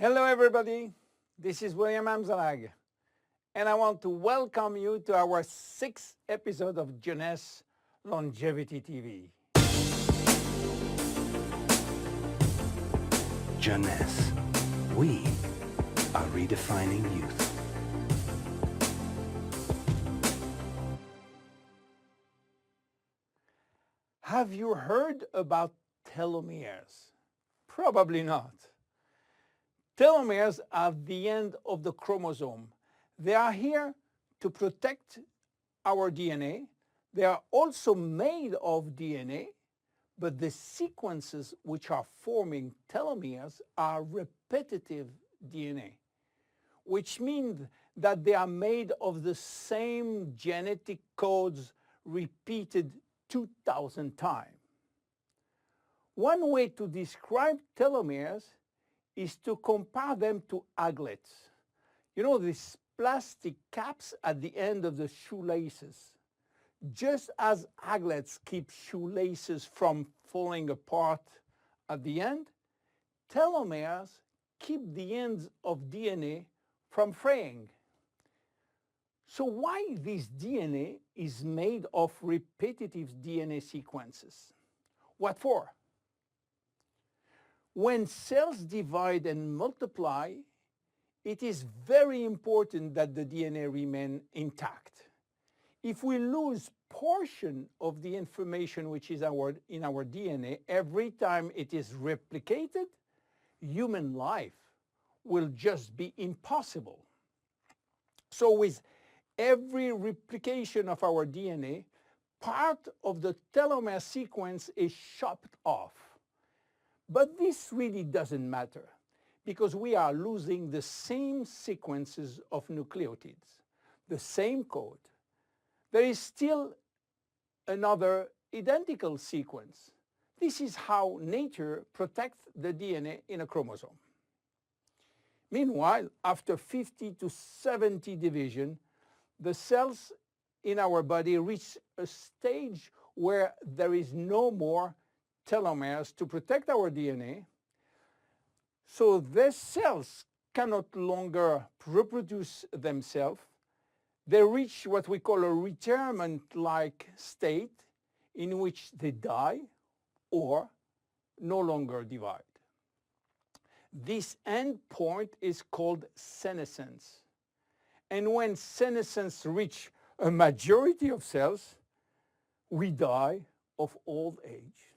Hello everybody, this is William Amzalag, and I want to welcome you to our 6th episode of Jeunesse Longevity TV. Jeunesse. We are redefining youth. Have you heard about telomeres? Probably not. Telomeres are the end of the chromosome. They are here to protect our DNA. They are also made of DNA, but the sequences which are forming telomeres are repetitive DNA, which means that they are made of the same genetic codes repeated 2,000 times. One way to describe telomeres is to compare them to aglets. You know, these plastic caps at the end of the shoelaces. Just as aglets keep shoelaces from falling apart at the end, telomeres keep the ends of DNA from fraying. So why this DNA is made of repetitive DNA sequences? What for? When cells divide and multiply, it is very important that the DNA remain intact. If we lose portion of the information which is in our DNA every time it is replicated, human life will just be impossible. So with every replication of our DNA, part of the telomere sequence is chopped off. But this really doesn't matter because we are losing the same sequences of nucleotides, the same code. There is still another identical sequence. This is how nature protects the DNA in a chromosome. Meanwhile, after 50 to 70 division, the cells in our body reach a stage where there is no more telomeres to protect our DNA. So these cells cannot longer reproduce themselves. They reach what we call a retirement-like state in which they die or no longer divide. This end point is called senescence. And when senescence reaches a majority of cells, we die of old age.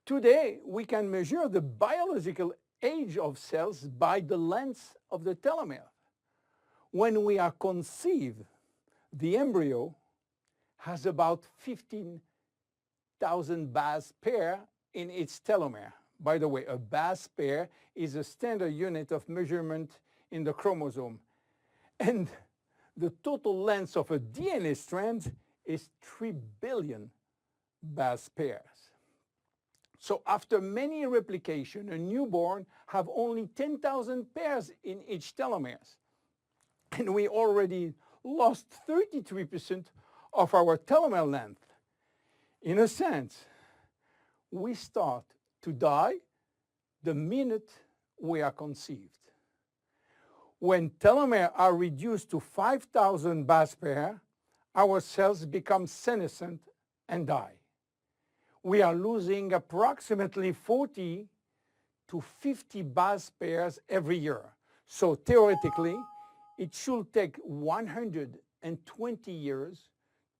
Today, we can measure the biological age of cells by the length of the telomere. When we are conceived, the embryo has about 15,000 base pair in its telomere. By the way, a base pair is a standard unit of measurement in the chromosome. And the total length of a DNA strand is 3 billion base pairs. So after many replication, a newborn have only 10,000 pairs in each telomeres. And we already lost 33% of our telomere length. In a sense, we start to die the minute we are conceived. When telomeres are reduced to 5,000 base pairs, our cells become senescent and die. We are losing approximately 40 to 50 base pairs every year. So theoretically, it should take 120 years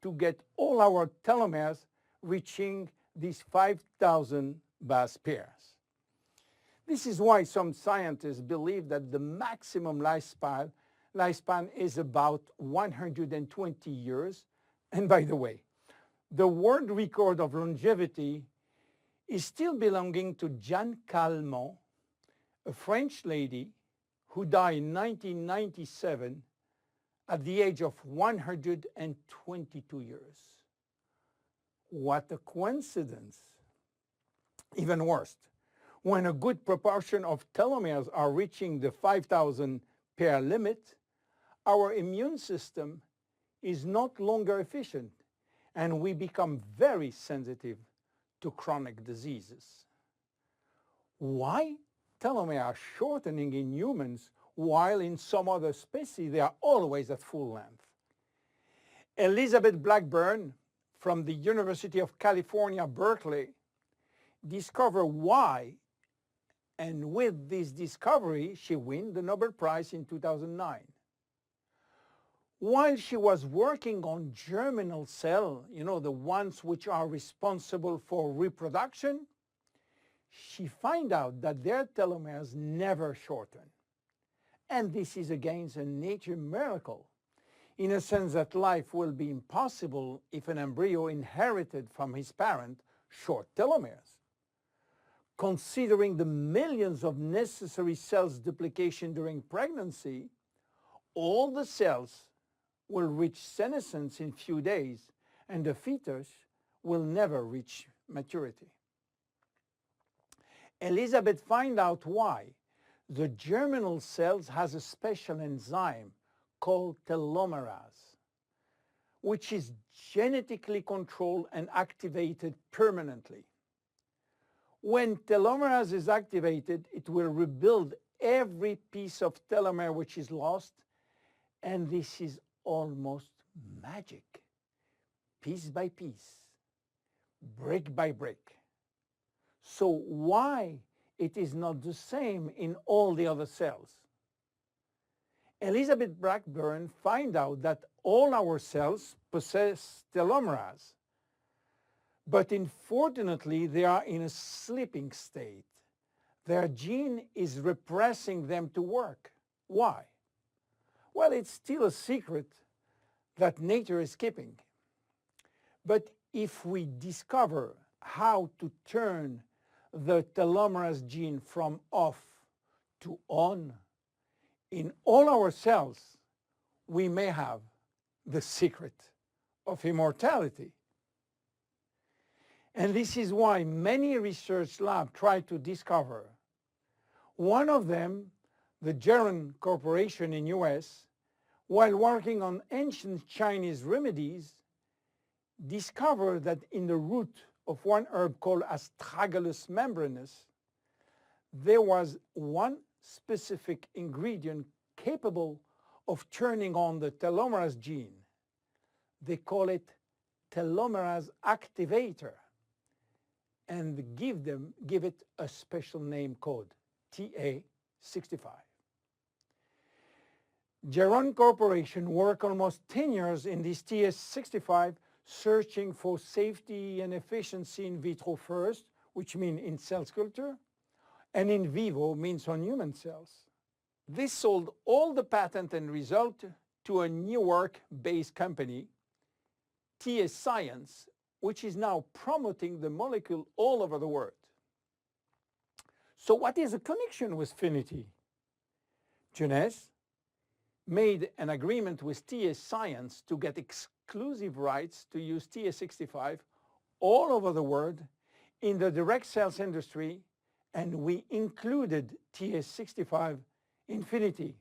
to get all our telomeres reaching these 5,000 base pairs. This is why some scientists believe that the maximum lifespan is about 120 years. And by the way, the world record of longevity is still belonging to Jeanne Calment, a French lady who died in 1997 at the age of 122 years. What a coincidence. Even worse, when a good proportion of telomeres are reaching the 5,000 pair limit, our immune system is not longer efficient and we become very sensitive to chronic diseases. Why telomeres are shortening in humans, while in some other species they are always at full length. Elizabeth Blackburn from the University of California, Berkeley, discovered why, and with this discovery, she won the Nobel Prize in 2009. While she was working on germinal cells, the ones which are responsible for reproduction, she found out that their telomeres never shorten. And this is again a nature miracle, in a sense that life will be impossible if an embryo inherited from his parent short telomeres. Considering the millions of necessary cells duplication during pregnancy, all the cells will reach senescence in few days, and the fetus will never reach maturity. Elizabeth found out why. The germinal cells has a special enzyme called telomerase, which is genetically controlled and activated permanently. When telomerase is activated, it will rebuild every piece of telomere which is lost, and this is almost magic, piece by piece, brick by brick. So why it is not the same in all the other cells? Elizabeth Blackburn found out that all our cells possess telomerase, but unfortunately they are in a sleeping state. Their gene is repressing them to work. Why? Well, it's still a secret that nature is keeping. But if we discover how to turn the telomerase gene from off to on in all our cells, we may have the secret of immortality. And this is why many research labs try to discover. One of them, the Jeunesse Corporation in US, while working on ancient Chinese remedies, discovered that in the root of one herb called Astragalus membranus, there was one specific ingredient capable of turning on the telomerase gene. They call it telomerase activator, and give it a special name code, TA65. Jeunesse Corporation worked almost 10 years in this TA65, searching for safety and efficiency in vitro first, which means in cell culture, and in vivo means on human cells. This sold all the patent and result to a Newark-based company, TA Science, which is now promoting the molecule all over the world. So what is the connection with Finiti? Jeunesse made an agreement with TA Science to get exclusive rights to use TA65 all over the world in the direct sales industry, and we included TA65 in Finiti.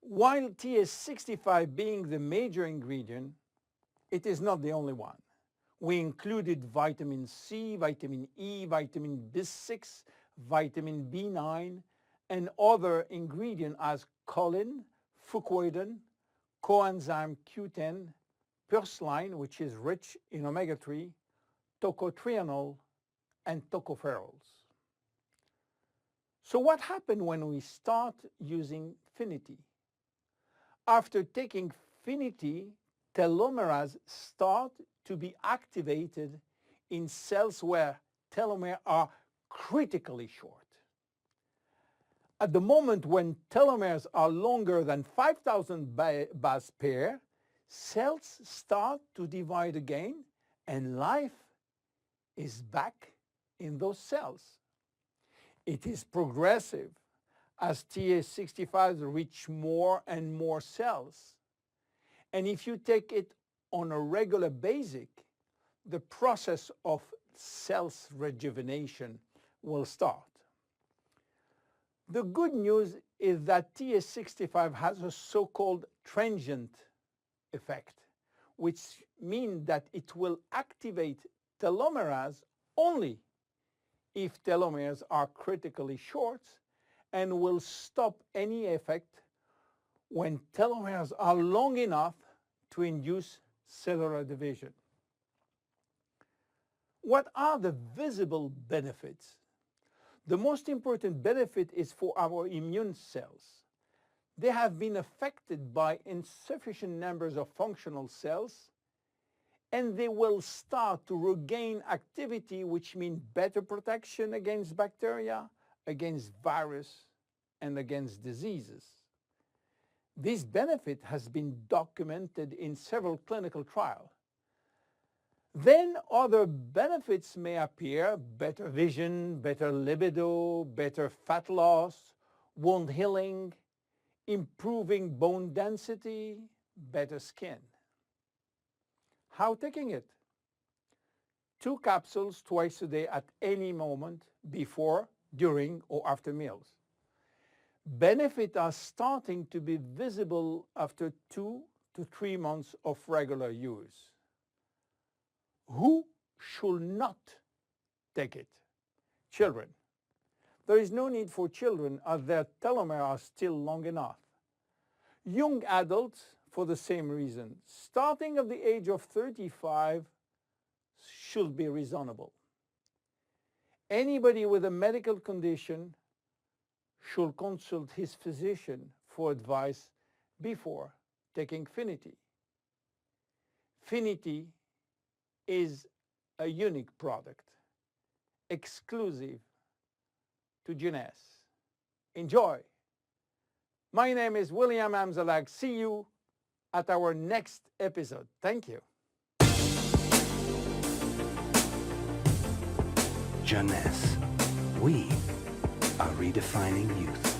While TA65 being the major ingredient, it is not the only one. We included vitamin C, vitamin E, vitamin B6, vitamin B9, and other ingredients as choline, fucoidan, coenzyme Q10, purslane, which is rich in omega-3, tocotrienol, and tocopherols. So what happened when we start using Finiti? After taking Finiti, telomerase start to be activated in cells where telomeres are critically short. At the moment when telomeres are longer than 5,000 base pair, cells start to divide again, and life is back in those cells. It is progressive as TA65 reach more and more cells. And if you take it on a regular basis, the process of cells rejuvenation will start. The good news is that TA65 has a so-called transient effect, which means that it will activate telomerase only if telomeres are critically short and will stop any effect when telomeres are long enough to induce cellular division. What are the visible benefits? The most important benefit is for our immune cells. They have been affected by insufficient numbers of functional cells, and they will start to regain activity, which means better protection against bacteria, against virus, and against diseases. This benefit has been documented in several clinical trials. Then other benefits may appear: better vision, better libido, better fat loss, wound healing, improving bone density, better skin. How taking it? 2 capsules twice a day at any moment before, during, or after meals. Benefits are starting to be visible after 2 to 3 months of regular use. Who should not take it? Children. There is no need for children as their telomeres are still long enough. Young adults, for the same reason, starting at the age of 35, should be reasonable. Anybody with a medical condition should consult his physician for advice before taking Finiti. Finiti is a unique product, exclusive to Jeunesse. Enjoy. My name is William Amzalag. See you at our next episode. Thank you. Jeunesse. We are redefining youth.